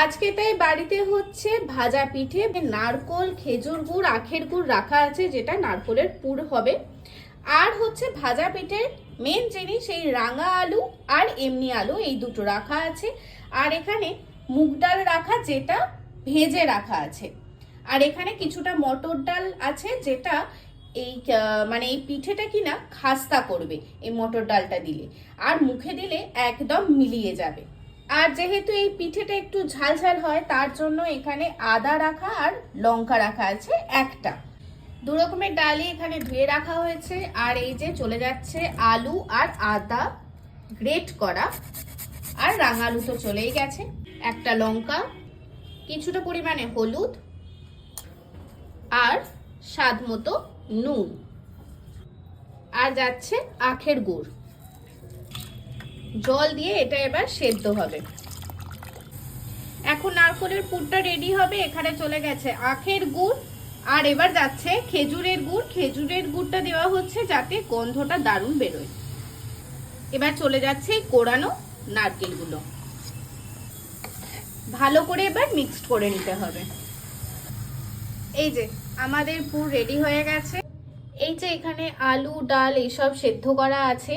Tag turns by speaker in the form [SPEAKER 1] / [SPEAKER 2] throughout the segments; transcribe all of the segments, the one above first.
[SPEAKER 1] আজকে তাই বাড়িতে হচ্ছে ভাজা পিঠে। নারকোল, খেজুর গুড়, আখের গুড় রাখা আছে, যেটা নারকোলের পুর হবে। আর হচ্ছে ভাজা পিঠের মেন জিনিস এই রাঙা আলু আর এমনি আলু, এই দুটো রাখা আছে। আর এখানে মুগ ডাল রাখা, যেটা ভেজে রাখা আছে। আর এখানে কিছুটা মটর ডাল আছে, যেটা এই মানে এই পিঠেটা কিনা খাস্তা করবে এই মটর ডালটা দিলে, আর মুখে দিলে একদম মিলিয়ে যাবে। আর যেহেতু এই পিঠেটা একটু ঝাল ঝাল হয়, তার জন্য এখানে আদা রাখা আর লঙ্কা রাখা আছে একটা। দু রকমের ডালই এখানে ধুয়ে রাখা হয়েছে। আর এই যে চলে যাচ্ছে আলু আর আদা গ্রেট করা, আর রাঙা আলু তো চলেই গেছে, একটা লঙ্কা, কিছুটা পরিমাণে হলুদ, আর স্বাদ মতো নুন, আর যাচ্ছে আখের গুড়। জল দিয়ে এটা এবার সেদ্ধ হবে। এখন নারকোলের পুরটা রেডি হবে। এখানে চলে গেছে আখের গুড়, আর এবার যাচ্ছে খেজুরের গুড়। খেজুরের গুড়টা দেওয়া হচ্ছে যাতে গন্ধটা দারুণ বেরোয়। এবার চলে যাচ্ছে কোড়ানো নারকেলগুলো, ভালো করে এবার মিক্সড করে নিতে হবে। এই যে আমাদের পুর রেডি হয়ে গেছে। এই যে এখানে আলু ডাল এইসব সেদ্ধ করা আছে,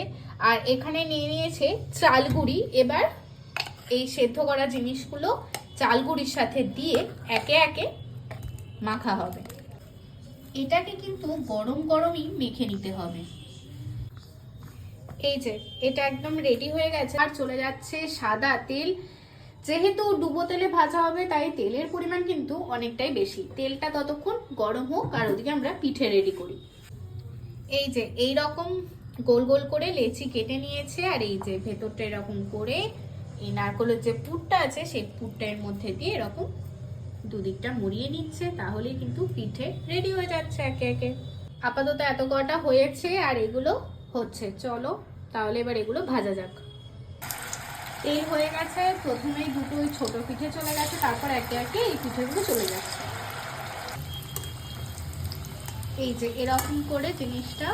[SPEAKER 1] আর এখানে নিয়ে নিয়েছে চালগুড়ি। এবার এই সেদ্ধ করা জিনিসগুলো চালগুড়ির সাথে দিয়ে একে একে মাখা হবে। এটাকে কিন্তু গরম গরমই মেখে নিতে হবে। এই যে এটা একদম রেডি হয়ে গেছে। আর চলে যাচ্ছে সাদা তেল। যেহেতু ডুবো তেলে ভাজা হবে, তাই তেলের পরিমাণ কিন্তু অনেকটাই বেশি। তেলটা ততক্ষণ গরম হোক, আর ওদিকে আমরা পিঠে রেডি করি। এই যে এই রকম গোল গোল করে লেচি কেটে নিয়েছে, আর এই যে ভেতরটা এরকম করে এই নারকোলের যে পুরটা আছে সেই পুরটা এর মধ্যে দিয়ে এরকম দুদিকটা মুড়িয়ে নিচ্ছে, তাহলেই কিন্তু পিঠে রেডি হয়ে যাচ্ছে একে একে। আপাতত এত কটা হয়েছে, আর এগুলো হচ্ছে। চলো তাহলে এবার এগুলো ভাজা যাক। তেল হয়ে গেছে, প্রথমেই দুটো ওই ছোট পিঠে চলে গেছে, তারপর একে একে এই পিঠেগুলো চলে যাচ্ছে। এই যে এরকম করে জিনিসটা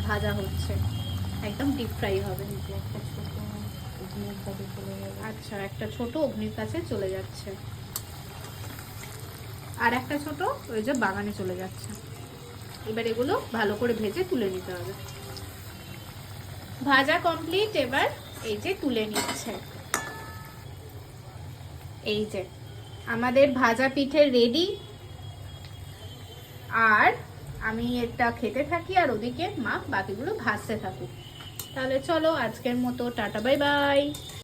[SPEAKER 1] ভাজা হচ্ছে, একদম ডিপ ফ্রাই হবে। আচ্ছা, একটা ছোট অগ্নির কাছে চলে যাচ্ছে, আর একটা ছোট ওই যে বাগানে চলে যাচ্ছে। এবার এগুলো ভালো করে ভেজে তুলে নিতে হবে। ভাজা কমপ্লিট। এবার এই যে তুলে নিচ্ছে। এই যে আমাদের ভাজা পিঠে রেডি। আর আমি এটা খেতে থাকি, আর ওদিকে মা বাকিগুলো ভাজতে থাকুক। তাহলে চলো আজকের মতো টাটা, বাই বাই।